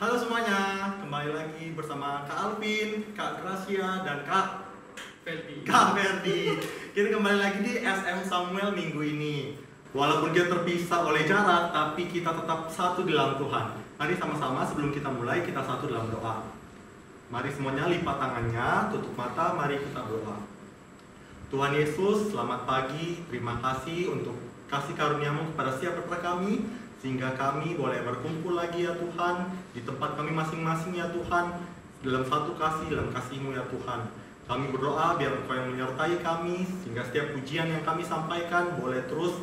Halo semuanya, kembali lagi bersama Kak Alvin, Kak Gracia, dan Kak Ferdi. Kita kembali lagi di SM Samuel minggu ini. Walaupun kita terpisah oleh jarak, tapi kita tetap satu di dalam Tuhan. Mari sama-sama sebelum kita mulai, kita satu dalam doa. Mari semuanya lipat tangannya, tutup mata, mari kita berdoa. Tuhan Yesus, selamat pagi, terima kasih untuk kasih karunia-Mu kepada setiap kami, sehingga kami boleh berkumpul lagi ya Tuhan, di tempat kami masing-masing ya Tuhan, dalam satu kasih, dalam kasih-Mu ya Tuhan. Kami berdoa biar Engkau yang menyertai kami, sehingga setiap pujian yang kami sampaikan boleh terus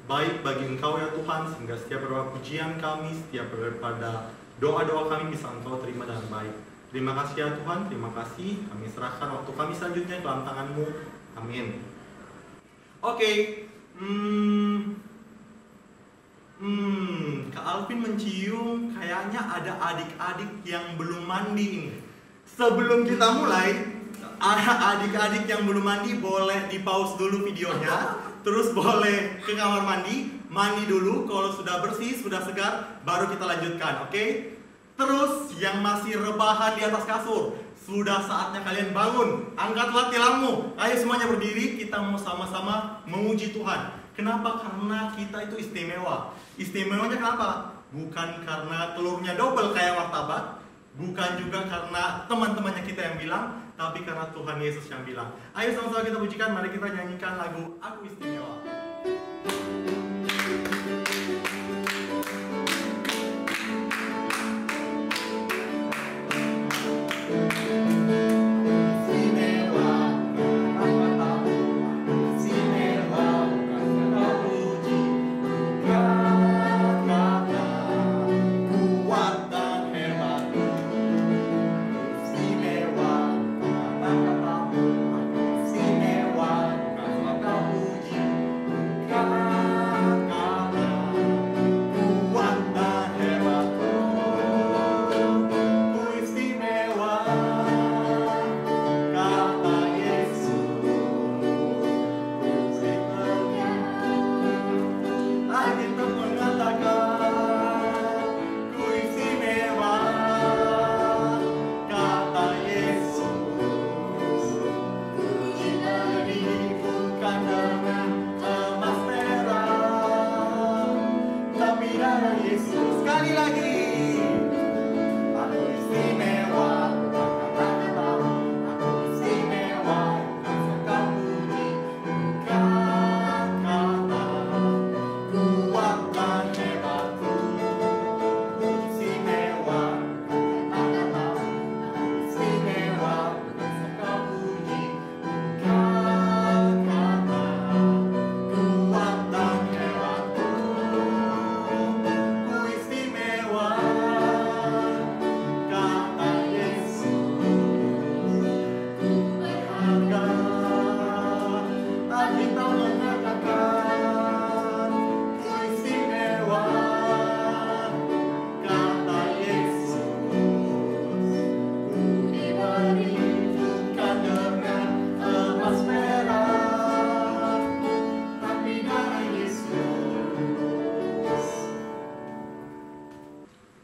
baik bagi Engkau ya Tuhan, sehingga setiap pujian kami, setiap daripada doa-doa kami bisa Engkau terima dengan baik. Terima kasih ya Tuhan, terima kasih. Kami serahkan waktu kami selanjutnya ke dalam tangan-Mu. Amin. Oke. Kak Alvin mencium kayaknya ada adik-adik yang belum mandi ini. Sebelum kita mulai, adik-adik yang belum mandi boleh di pause dulu videonya. Terus boleh ke kamar mandi dulu. Kalau sudah bersih, sudah segar, baru kita lanjutkan, oke? Terus yang masih rebahan di atas kasur, sudah saatnya kalian bangun. Angkatlah tilangmu. Ayo semuanya berdiri, kita mau sama-sama memuji Tuhan. Kenapa? Karena kita itu istimewa. Istimewanya kenapa? Bukan karena telurnya double kayak martabak, bukan juga karena teman-temannya kita yang bilang, tapi karena Tuhan Yesus yang bilang. Ayo sama-sama kita pujikan, mari kita nyanyikan lagu Aku Istimewa.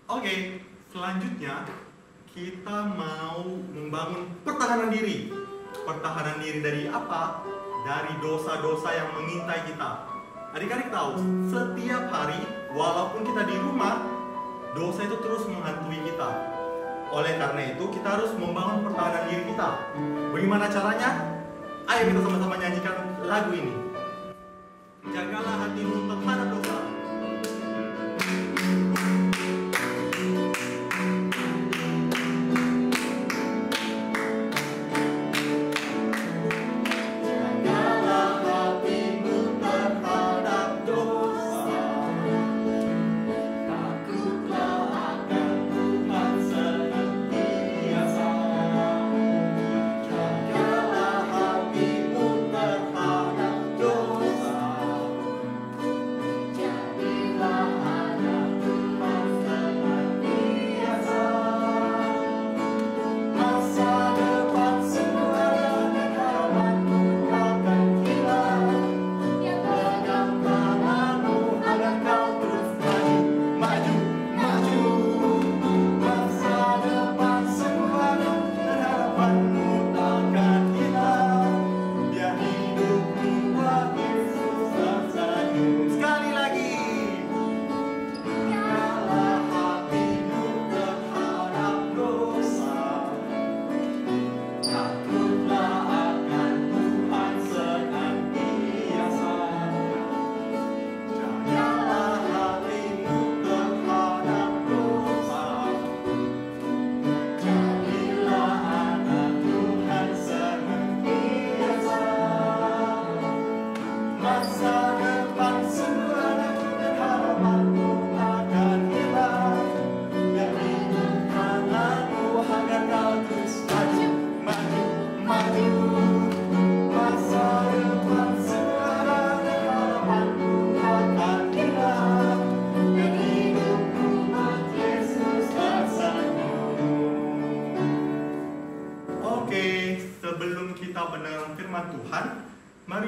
Oke, selanjutnya kita mau membangun pertahanan diri. Pertahanan diri dari apa? Dari dosa-dosa yang mengintai kita. Adik-adik tahu, setiap hari walaupun kita di rumah, dosa itu terus menghantui kita. Oleh karena itu, kita harus membangun pertahanan diri kita. Bagaimana caranya? Ayo kita sama-sama nyanyikan lagu ini. Jagalah hatimu terhadap dosa.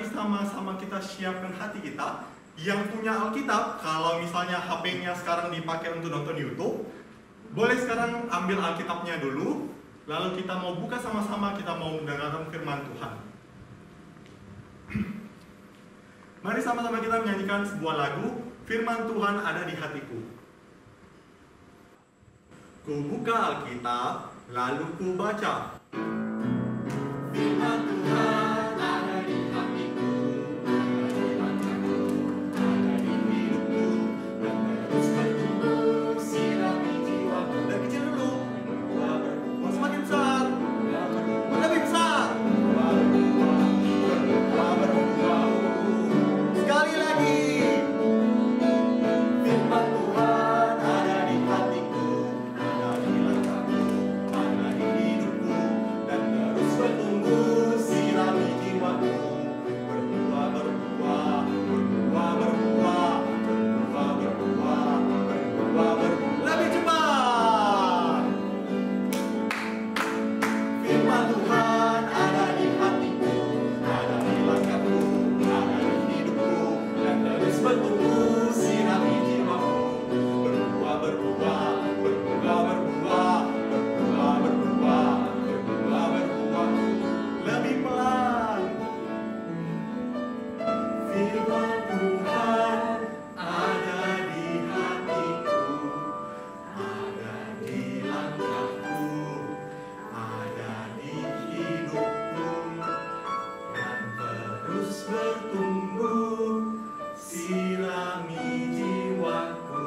mari sama-sama kita siapkan hati kita. Yang punya Alkitab, kalau misalnya HP-nya sekarang dipakai untuk nonton YouTube, boleh sekarang ambil Alkitabnya dulu, lalu kita mau buka sama-sama, kita mau mendengarkan firman Tuhan. Mari sama-sama kita menyanyikan sebuah lagu, Firman Tuhan ada di hatiku. Ku buka Alkitab, lalu ku baca. Firman Tuhan ada di hatiku, ada di hidupku, dan terus bertumbuh, sirami jiwaku. Dari kecil dulu, berbuah semakin besar, lebih besar, berbuah. Sekali lagi. Firman Tuhan ada di hatiku, ada di langkahku, ada di hidupku, dan terus bertumbuh, sirami jiwaku. Berbuah, berbuah, berbuah, berbuah, berbuah, berbuah, berbuah, berbuah. Lebih cepat. Firman Tuhan ada di hatiku, ada di langkahku, ada di hidupku, dan terus bertumbuh, sirami jiwaku. Berbuah, berbuah, berbuah, berbuah, berbuah, berbuah, berbuah, berbuah. Lebih pelan. Firman Tuhan ada di hatiku, ada di langkahku, ada di hidupku, dan terus bertumbuh, sirami jiwaku.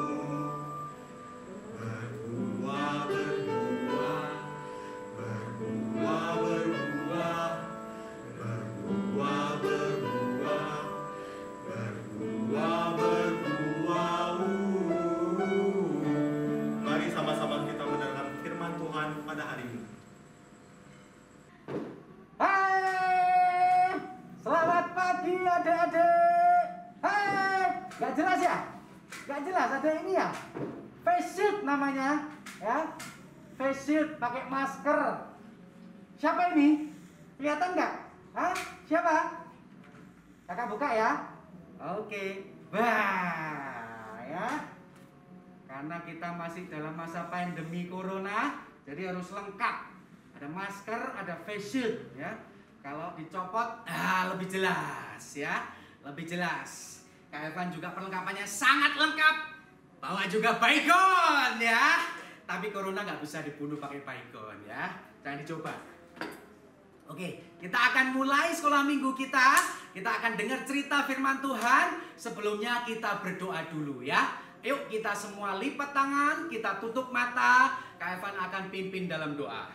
Berbuah, berbuah, berbuah, berbuah, berbuah, berbuah, berbuah, berbuah. Mari sama-sama kita mendengarkan firman Tuhan pada hari ini. Hai, selamat pagi adik-adik. Hai, gak jelas ya? Gak jelas, ada ini ya? Face shield namanya, ya. Face shield pakai masker. Siapa ini? Kelihatan nggak? Hah? Siapa? Kakak buka ya. Oke. Wah, ya. Karena kita masih dalam masa pandemi corona, jadi harus lengkap. Ada masker, ada face shield, ya. Kalau dicopot, lebih jelas, ya. Lebih jelas. Kak Evan juga perlengkapannya sangat lengkap. Bawa juga baygon, ya. Tapi corona nggak bisa dibunuh pakai baygon, ya. Jangan dicoba. Oke, kita akan mulai sekolah minggu kita. Kita akan dengar cerita firman Tuhan. Sebelumnya kita berdoa dulu, ya. Yuk kita semua lipat tangan, kita tutup mata. Kak Evan akan pimpin dalam doa.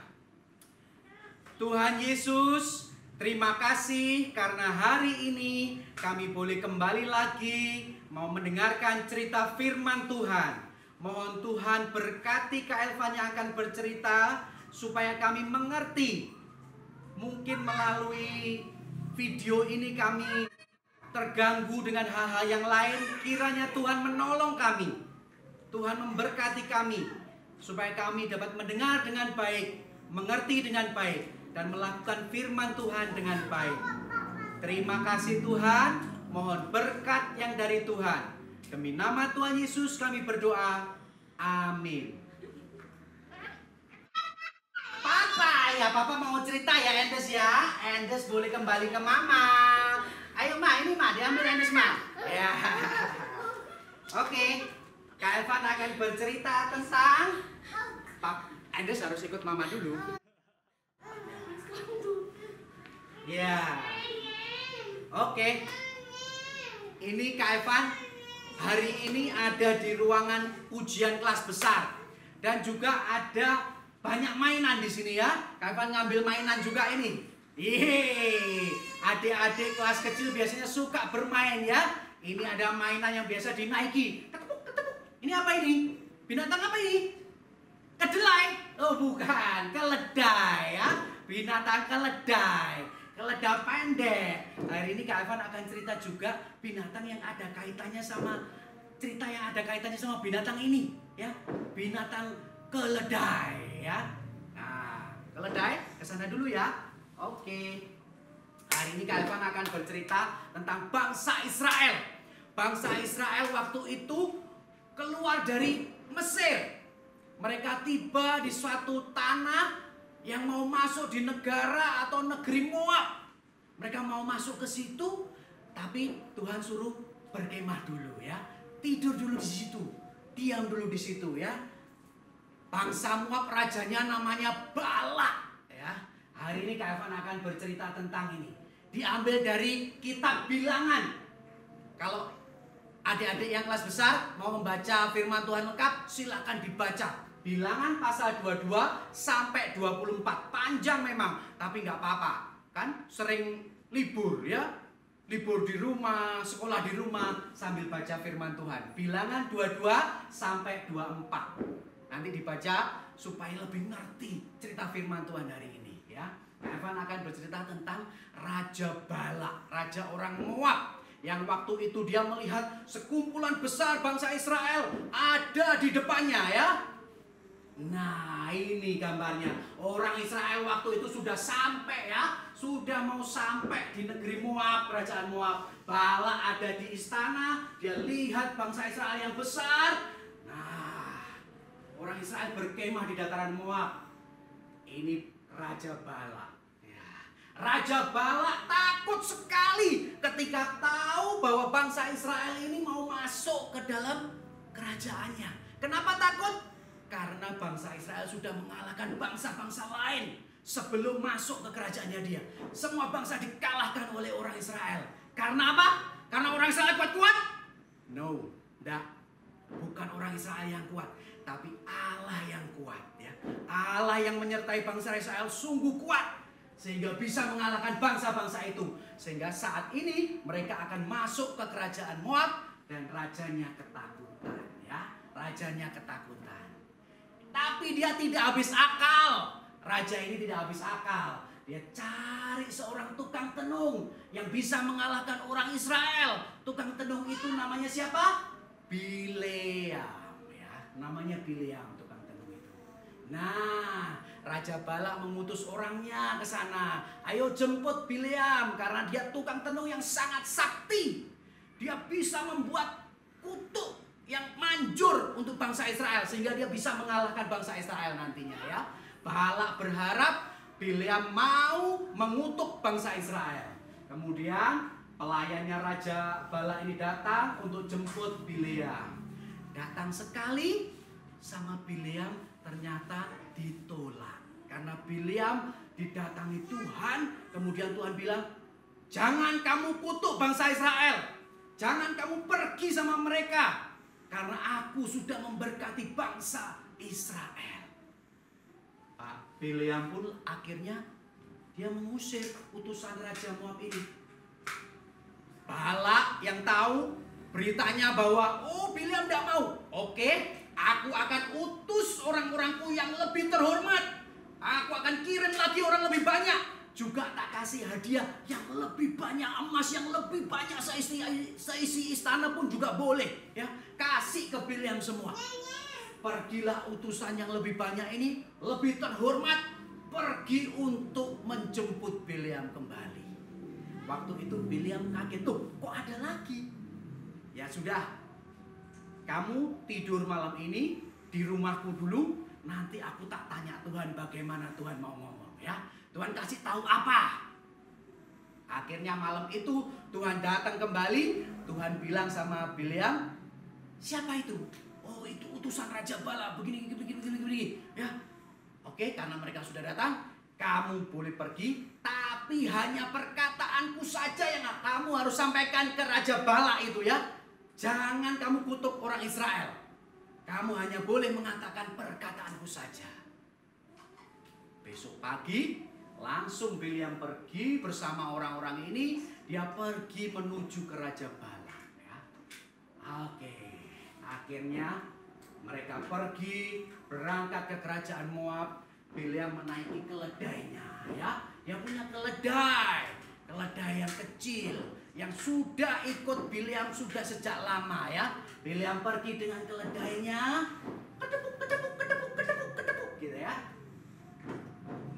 Tuhan Yesus, terima kasih karena hari ini kami boleh kembali lagi mau mendengarkan cerita firman Tuhan. Mohon Tuhan berkati Kak Elvan yang akan bercerita supaya kami mengerti. Mungkin melalui video ini kami terganggu dengan hal-hal yang lain. Kiranya Tuhan menolong kami. Tuhan memberkati kami supaya kami dapat mendengar dengan baik, mengerti dengan baik, dan melakukan firman Tuhan dengan baik. Terima kasih Tuhan. Mohon berkat yang dari Tuhan. Demi nama Tuhan Yesus kami berdoa. Amin. Papa mau cerita ya Endes ya. Endes boleh kembali ke Mama. Ayo Ma, ini Ma, diambil Endes Ma. Ya. Oke. Kak Evan akan bercerita tentang Endes harus ikut Mama dulu. Ya. Oke. Ini Kak Evan hari ini ada di ruangan ujian kelas besar dan juga ada banyak mainan di sini ya. Kak Evan ngambil mainan juga ini. Yeay. Adik-adik kelas kecil biasanya suka bermain ya. Ini ada mainan yang biasa dinaiki. Ketepuk, ketepuk. Ini apa ini? Binatang apa ini? Kedelai. Oh bukan, keledai ya. Binatang keledai. Keledai pendek. Hari ini Kak Evan akan cerita juga binatang yang ada kaitannya sama cerita yang ada kaitannya sama binatang ini ya. Binatang keledai ya. Nah, keledai kesana dulu ya. Oke. Hari ini Kak Evan akan bercerita tentang bangsa Israel. Bangsa Israel waktu itu keluar dari Mesir. Mereka tiba di suatu tanah yang mau masuk di negara atau negeri Moab. Mereka mau masuk ke situ, tapi Tuhan suruh berkemah dulu ya. Tidur dulu di situ. Diam dulu di situ ya. Bangsa Moab rajanya namanya Balak ya. Hari ini Kak Evan akan bercerita tentang ini. Diambil dari kitab Bilangan. Kalau adik-adik yang kelas besar mau membaca firman Tuhan lengkap, silakan dibaca. Bilangan pasal 22 sampai 24. Panjang memang, tapi nggak apa-apa. Kan sering libur ya. Libur di rumah, sekolah di rumah sambil baca firman Tuhan. Bilangan 22 sampai 24. Nanti dibaca supaya lebih ngerti cerita firman Tuhan hari ini ya. Evan akan bercerita tentang Raja Balak, raja orang Moab, yang waktu itu dia melihat sekumpulan besar bangsa Israel ada di depannya ya. Nah, ini gambarnya. Orang Israel waktu itu sudah sampai ya, sudah mau sampai di negeri Moab, kerajaan Moab. Balak ada di istana, dia lihat bangsa Israel yang besar. Orang Israel berkemah di dataran Moab. Ini Raja Balak. Ya. Raja Balak takut sekali ketika tahu bahwa bangsa Israel ini mau masuk ke dalam kerajaannya. Kenapa takut? Karena bangsa Israel sudah mengalahkan bangsa-bangsa lain sebelum masuk ke kerajaannya dia. Semua bangsa dikalahkan oleh orang Israel. Karena apa? Karena orang Israel kuat-kuat? No, tidak. Bukan orang Israel yang kuat, tapi Allah yang kuat ya. Allah yang menyertai bangsa Israel sungguh kuat sehingga bisa mengalahkan bangsa-bangsa itu. Sehingga saat ini mereka akan masuk ke kerajaan Moab dan rajanya ketakutan ya. Rajanya ketakutan. Tapi dia tidak habis akal. Raja ini tidak habis akal. Dia cari seorang tukang tenung yang bisa mengalahkan orang Israel. Tukang tenung itu namanya siapa? Bileam ya, namanya Bileam tukang tenung itu. Nah, Raja Balak mengutus orangnya ke sana. Ayo jemput Bileam karena dia tukang tenung yang sangat sakti. Dia bisa membuat kutuk yang manjur untuk bangsa Israel sehingga dia bisa mengalahkan bangsa Israel nantinya ya. Balak berharap Bileam mau mengutuk bangsa Israel. Kemudian pelayannya Raja Balak ini datang untuk jemput Bileam. Datang sekali sama Bileam ternyata ditolak. Karena Bileam didatangi Tuhan. Kemudian Tuhan bilang, jangan kamu kutuk bangsa Israel. Jangan kamu pergi sama mereka. Karena aku sudah memberkati bangsa Israel. Pak Bileam pun akhirnya dia mengusir utusan Raja Moab ini. Balak yang tahu beritanya bahwa Bileam tidak mau. Oke, aku akan utus orang-orangku yang lebih terhormat. Aku akan kirim lagi orang lebih banyak. Juga tak kasih hadiah yang lebih banyak, emas yang lebih banyak, seisi istana pun juga boleh ya. Kasih ke Bileam semua. Pergilah utusan yang lebih banyak ini, lebih terhormat, pergi untuk menjemput Bileam kembali. Waktu itu Bileam kaget, tuh kok ada lagi? Ya sudah, kamu tidur malam ini di rumahku dulu. Nanti aku tak tanya Tuhan bagaimana Tuhan mau ngomong ya. Tuhan kasih tahu apa. Akhirnya malam itu Tuhan datang kembali. Tuhan bilang sama Bileam, siapa itu? Oh, itu utusan Raja Balak begini ya. Oke, karena mereka sudah datang, kamu boleh pergi, tapi hanya perkataanku saja yang kamu harus sampaikan ke Raja Balak itu ya. Jangan kamu kutuk orang Israel. Kamu hanya boleh mengatakan perkataanku saja. Besok pagi langsung Bileam pergi bersama orang-orang ini. Dia pergi menuju ke Raja Balak ya. Oke, akhirnya mereka pergi berangkat ke kerajaan Moab. Bileam menaiki keledainya ya. Dia punya keledai yang kecil yang sudah ikut Bileam sudah sejak lama ya. Bileam pergi dengan keledainya, kedepuk gitu ya.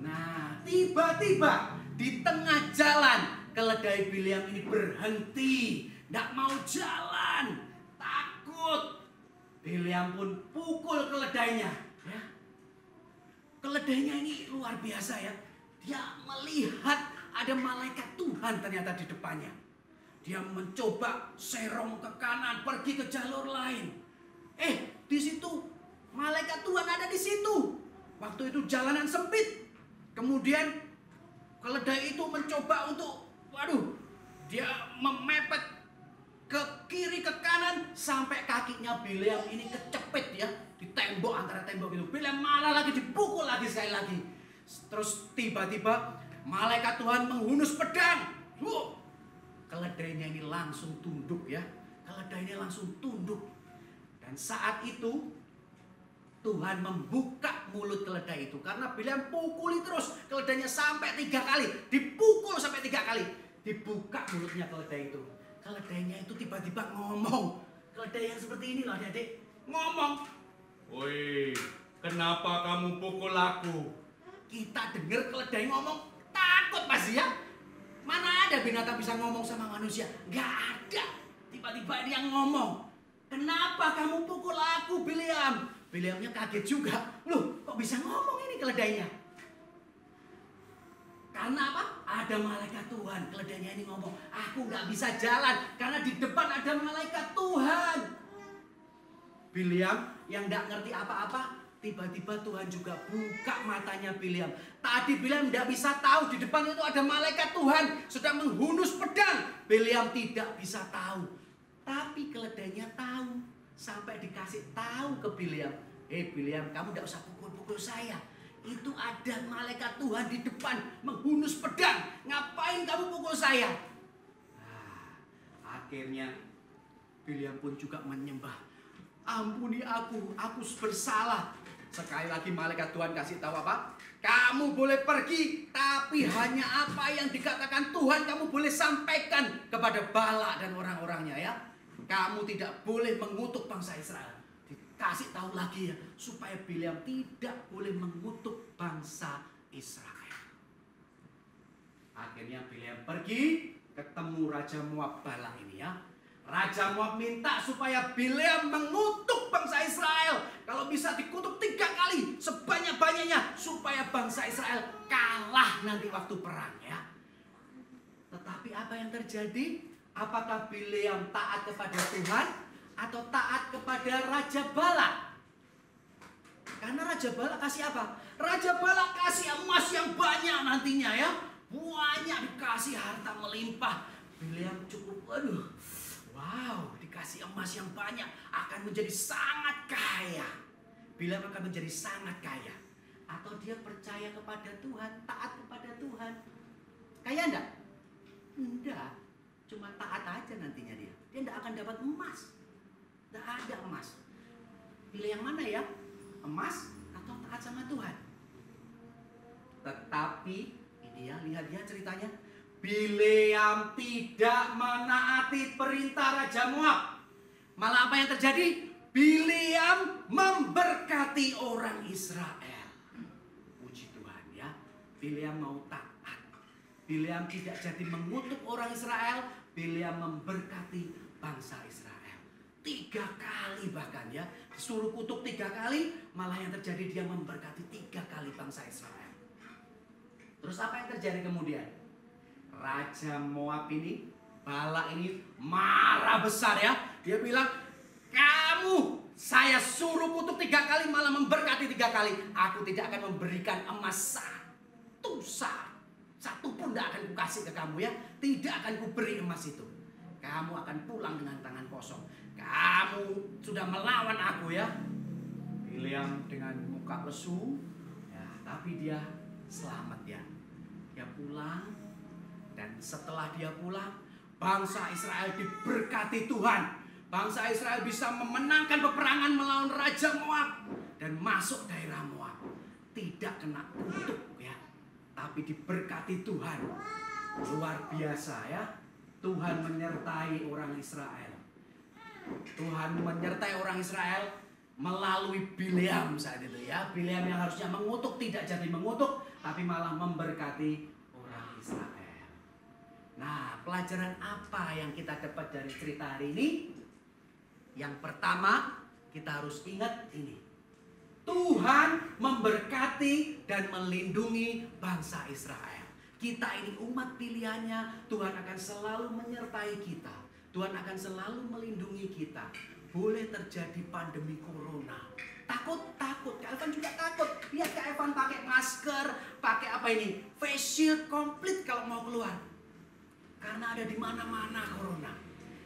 Nah, tiba-tiba di tengah jalan ke keledai Bileam ini berhenti, tidak mau jalan, takut. Bileam pun pukul keledainya. Ya. Keledainya ini luar biasa ya. Dia melihat ada malaikat Tuhan ternyata di depannya. Dia mencoba serong ke kanan, pergi ke jalur lain. Di situ malaikat Tuhan ada di situ. Waktu itu jalanan sempit. Kemudian keledai itu mencoba untuk, dia memepet ke kiri ke kanan sampai kakinya Bileam ini kecepit ya di tembok, antara tembok itu. Bileam malah lagi dipukul lagi sekali lagi. Terus tiba-tiba malaikat Tuhan menghunus pedang. Keledainya ini langsung tunduk ya. Keledainya langsung tunduk. Dan saat itu Tuhan membuka mulut keledai itu. Karena Bileam pukuli terus keledainya sampai 3 kali. Dipukul sampai 3 kali. Dibuka mulutnya keledai itu. Keledainya itu tiba-tiba ngomong. Keledai yang seperti ini loh adik-adik. Ngomong. Woi, kenapa kamu pukul aku? Kita dengar keledai ngomong, takut pasti ya. Mana ada binatang bisa ngomong sama manusia? Gak ada. Tiba-tiba dia ngomong. Kenapa kamu pukul aku, Bileam? Bileamnya kaget juga. Loh, kok bisa ngomong ini keledainya? Karena apa? Ada malaikat Tuhan. Keledainya ini ngomong, aku gak bisa jalan karena di depan ada malaikat Tuhan. Bileam yang gak ngerti apa-apa, tiba-tiba Tuhan juga buka matanya Bileam. Tadi Bileam gak bisa tahu di depan itu ada malaikat Tuhan sedang menghunus pedang. Bileam tidak bisa tahu. Tapi keledainya tahu. Sampai dikasih tahu ke Bileam. Bileam, kamu gak usah pukul-pukul saya. Itu ada malaikat Tuhan di depan menghunus pedang. Ngapain kamu pukul saya? Akhirnya Bileam pun juga menyembah. Ampuni aku bersalah. Sekali lagi malaikat Tuhan kasih tahu apa? Kamu boleh pergi, tapi hanya apa yang dikatakan Tuhan kamu boleh sampaikan kepada Balak dan orang-orangnya ya. Kamu tidak boleh mengutuk bangsa Israel. Dikasih tahu lagi ya, supaya Bileam tidak boleh mengutuk bangsa Israel. Akhirnya Bileam pergi, ketemu Raja Moab Balak ini ya. Raja Moab minta supaya Bileam mengutuk bangsa Israel. Kalau bisa dikutuk 3 kali sebanyak-banyaknya supaya bangsa Israel kalah nanti waktu perang ya. Tetapi apa yang terjadi? Apakah Bileam taat kepada Tuhan atau taat kepada Raja Balak? Karena Raja Balak kasih apa? Raja Balak kasih emas yang banyak nantinya ya. Banyak dikasih harta melimpah. Bileam cukup, wow, dikasih emas yang banyak, akan menjadi sangat kaya. Bileam akan menjadi sangat kaya. Atau dia percaya kepada Tuhan, taat kepada Tuhan. Kaya enggak? Enggak. Cuma taat aja nantinya dia. Dia enggak akan dapat emas. Enggak ada emas. Pilih yang mana ya? Emas atau taat sama Tuhan? Tetapi ini ya, lihat dia ceritanya. Bileam tidak menaati perintah Raja Moab. Malah apa yang terjadi? Bileam memberkati orang Israel. Puji Tuhan ya. Bileam mau taat. Bileam tidak jadi mengutuk orang Israel. Bileam memberkati bangsa Israel. 3 kali bahkan ya. Disuruh kutuk 3 kali. Malah yang terjadi dia memberkati 3 kali bangsa Israel. Terus apa yang terjadi kemudian? Raja Moab ini, Balak ini marah besar ya. Dia bilang, kamu saya suruh kutuk 3 kali malah memberkati 3 kali. Aku tidak akan memberikan emas satu pun tidak akan kukasih ke kamu ya. Tidak akan kuberi emas itu. Kamu akan pulang dengan tangan kosong. Kamu sudah melawan aku ya. Bileam dengan muka lesu ya, tapi dia selamat ya. Dia pulang. Dan setelah dia pulang, bangsa Israel diberkati Tuhan. Bangsa Israel bisa memenangkan peperangan melawan Raja Moab dan masuk daerah Moab. Tidak kena kutuk ya, tapi diberkati Tuhan. Luar biasa ya. Tuhan menyertai orang Israel. Tuhan menyertai orang Israel melalui Bileam saat itu ya. Bileam yang harusnya mengutuk tidak jadi mengutuk, tapi malah memberkati orang Israel. Nah, pelajaran apa yang kita dapat dari cerita hari ini? Yang pertama, kita harus ingat ini. Tuhan memberkati dan melindungi bangsa Israel. Kita ini umat pilihannya, Tuhan akan selalu menyertai kita. Tuhan akan selalu melindungi kita. Boleh terjadi pandemi corona. Takut. Kak Evan juga takut. Lihat Kak Evan pakai masker, pakai apa ini? Face shield komplit kalau mau keluar. Karena ada di mana-mana corona.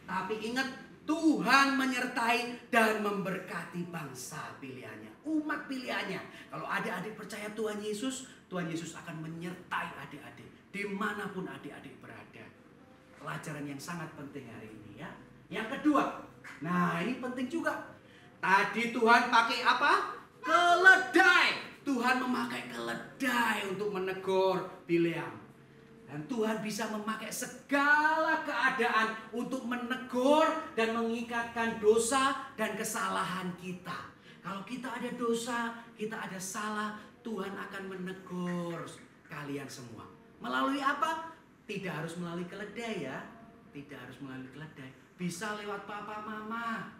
Tapi ingat, Tuhan menyertai dan memberkati bangsa pilihannya, umat pilihannya. Kalau adik-adik percaya Tuhan Yesus akan menyertai adik-adik dimanapun adik-adik berada. Pelajaran yang sangat penting hari ini ya. Yang kedua, nah ini penting juga. Tadi Tuhan pakai apa? Keledai. Tuhan memakai keledai untuk menegur Bileam. Dan Tuhan bisa memakai segala keadaan untuk menegur dan mengikatkan dosa dan kesalahan kita. Kalau kita ada dosa, kita ada salah, Tuhan akan menegur kalian semua. Melalui apa? Tidak harus melalui keledai ya. Tidak harus melalui keledai. Bisa lewat papa mama.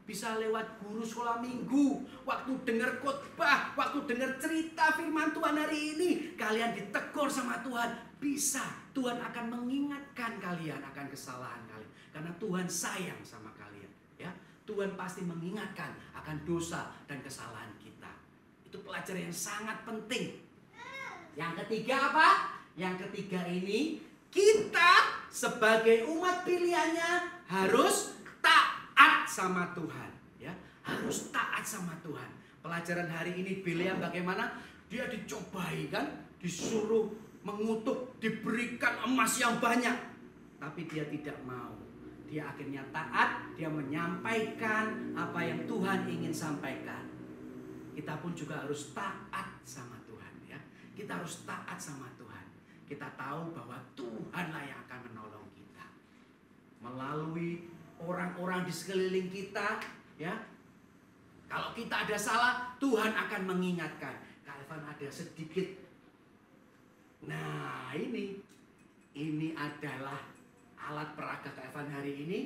Bisa lewat guru sekolah minggu. Waktu dengar khotbah, waktu dengar cerita firman Tuhan hari ini, kalian ditegur sama Tuhan. Bisa, Tuhan akan mengingatkan kalian akan kesalahan kalian. Karena Tuhan sayang sama kalian. Ya, Tuhan pasti mengingatkan akan dosa dan kesalahan kita. Itu pelajaran yang sangat penting. Yang ketiga apa? Yang ketiga ini, kita sebagai umat pilihannya harus taat sama Tuhan. Ya, harus taat sama Tuhan. Pelajaran hari ini Bileam bagaimana? Dia dicobai kan, disuruh mengutuk, diberikan emas yang banyak. Tapi dia tidak mau. Dia akhirnya taat, dia menyampaikan apa yang Tuhan ingin sampaikan. Kita pun juga harus taat sama Tuhan ya. Kita harus taat sama Tuhan. Kita tahu bahwa Tuhanlah yang akan menolong kita. Melalui orang-orang di sekeliling kita ya. Kalau kita ada salah, Tuhan akan mengingatkan. Kak Evan ada sedikit. Nah ini adalah alat peraga Kak Evan hari ini.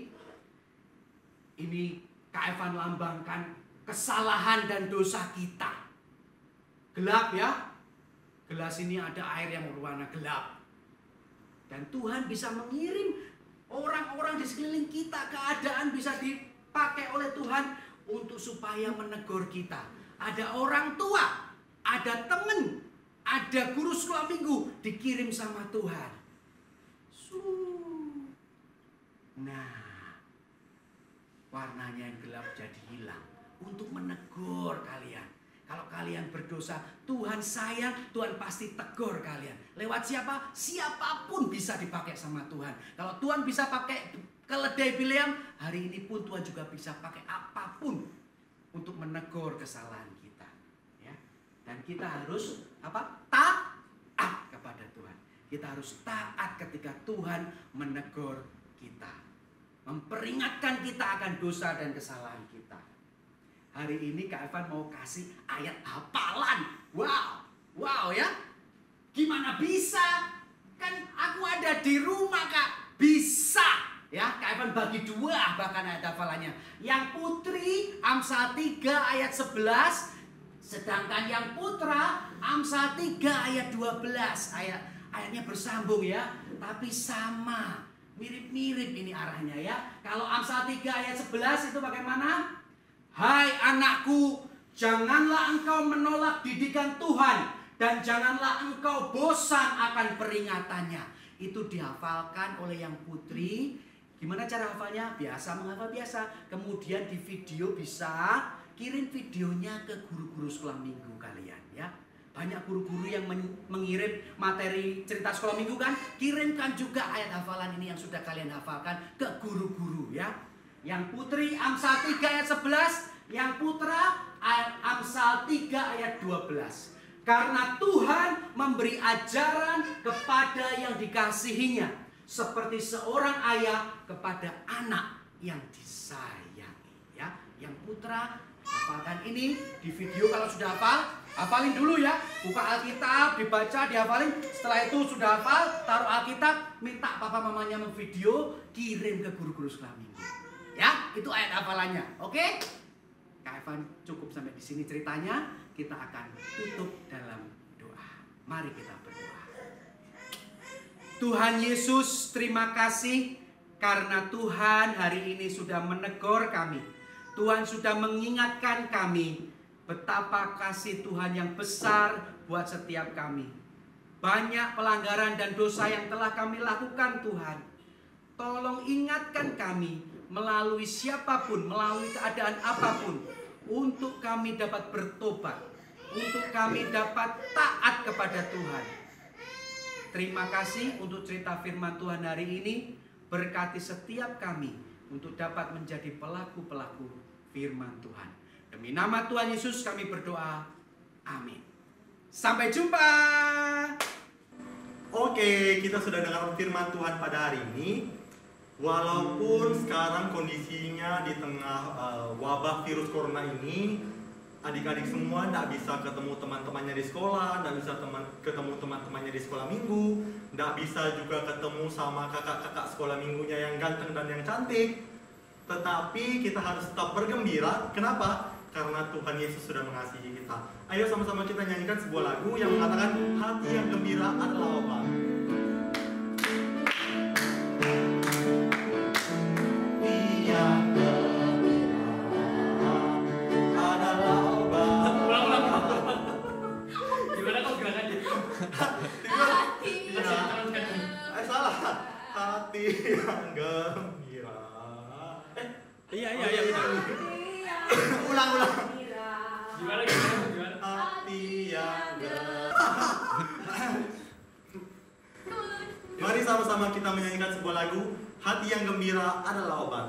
Ini Kak Evan lambangkan kesalahan dan dosa kita. Gelap ya. Gelas ini ada air yang berwarna gelap. Dan Tuhan bisa mengirim orang-orang di sekeliling kita. Keadaan bisa dipakai oleh Tuhan untuk supaya menegur kita. Ada orang tua, ada teman, ada guru sekolah minggu dikirim sama Tuhan. Nah, warnanya yang gelap jadi hilang untuk menegur kalian. Kalau kalian berdosa, Tuhan sayang, Tuhan pasti tegur kalian. Lewat siapa? Siapapun bisa dipakai sama Tuhan. Kalau Tuhan bisa pakai keledai Bileam, hari ini pun Tuhan juga bisa pakai apapun untuk menegur kesalahan kita. Ya. Dan kita harus apa? Taat kepada Tuhan. Kita harus taat ketika Tuhan menegur kita. Memperingatkan kita akan dosa dan kesalahan kita. Hari ini Kak Evan mau kasih ayat hafalan. Wow ya. Gimana bisa? Kan aku ada di rumah Kak. Bisa. Ya, Kak Evan bagi dua bahkan ayat hafalannya. Yang putri Amsal 3 ayat 11. Sedangkan yang putra Amsal 3 ayat 12. Ayatnya bersambung ya. Tapi sama. Mirip-mirip ini arahnya ya. Kalau Amsal 3 ayat 11 itu bagaimana? Hai anakku, janganlah engkau menolak didikan Tuhan, dan janganlah engkau bosan akan peringatannya. Itu dihafalkan oleh yang putri. Gimana cara hafalnya? Biasa menghafal biasa. Kemudian di video bisa kirim videonya ke guru-guru sekolah minggu kalian ya. Banyak guru-guru yang mengirim materi cerita sekolah minggu kan. Kirimkan juga ayat hafalan ini yang sudah kalian hafalkan ke guru-guru ya. Yang putri Amsal 3 ayat 11, yang putra Amsal 3 ayat 12. Karena Tuhan memberi ajaran kepada yang dikasihinya, seperti seorang ayah kepada anak yang disayangi. Ya, yang putra hafalkan ini di video kalau sudah hafal. Hafalin dulu ya, buka Alkitab, dibaca, dihafalin. Setelah itu sudah hafal, taruh Alkitab, minta papa mamanya memvideo, kirim ke guru-guru sekolah minggu. Ya, itu ayat hafalannya. Oke? Kak Evan cukup sampai di sini ceritanya. Kita akan tutup dalam doa. Mari kita berdoa. Tuhan Yesus, terima kasih karena Tuhan hari ini sudah menegur kami. Tuhan sudah mengingatkan kami betapa kasih Tuhan yang besar buat setiap kami. Banyak pelanggaran dan dosa yang telah kami lakukan Tuhan. Tolong ingatkan kami melalui siapapun, melalui keadaan apapun, untuk kami dapat bertobat, untuk kami dapat taat kepada Tuhan. Terima kasih untuk cerita firman Tuhan hari ini. Berkati setiap kami untuk dapat menjadi pelaku-pelaku firman Tuhan. Demi nama Tuhan Yesus kami berdoa. Amin. Sampai jumpa. Oke, kita sudah dengar firman Tuhan pada hari ini. Walaupun sekarang kondisinya di tengah wabah virus corona ini, adik-adik semua tidak bisa ketemu teman-temannya di sekolah, tidak bisa ketemu teman-temannya di sekolah minggu, tidak bisa juga ketemu sama kakak-kakak sekolah minggunya yang ganteng dan yang cantik. Tetapi kita harus tetap bergembira. Kenapa? Karena Tuhan Yesus sudah mengasihi kita. Ayo sama-sama kita nyanyikan sebuah lagu yang mengatakan hati yang gembira adalah obat. Hati yang gembira. Iya benar. Ulang. Gimana? Hati yang gembira. Mari sama-sama kita menyanyikan sebuah lagu. Hati yang gembira adalah obat.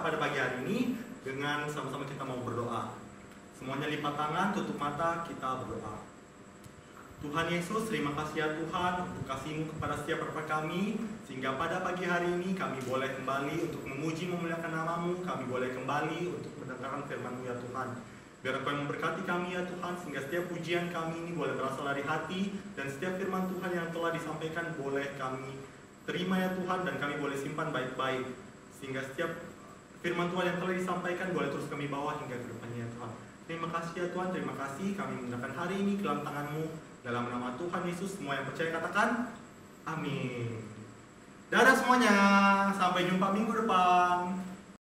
Pada pagi hari ini dengan sama-sama kita mau berdoa. Semuanya lipat tangan, tutup mata, kita berdoa. Tuhan Yesus, terima kasih ya Tuhan untuk kasih-Mu kepada setiap rekan kami, sehingga pada pagi hari ini kami boleh kembali untuk memuji memuliakan nama-Mu, kami boleh kembali untuk mendengarkan firman-Mu ya Tuhan. Biar Engkau yang memberkati kami ya Tuhan, sehingga setiap pujian kami ini boleh berasal dari hati, dan setiap firman Tuhan yang telah disampaikan boleh kami terima ya Tuhan, dan kami boleh simpan baik-baik, sehingga setiap firman Tuhan yang telah disampaikan boleh terus kami bawa hingga ke depannya ya Tuhan. Terima kasih ya Tuhan, terima kasih kami menyerahkan hari ini ke dalam tangan-Mu. Dalam nama Tuhan Yesus, semua yang percaya katakan amin. Dadah semuanya, sampai jumpa minggu depan.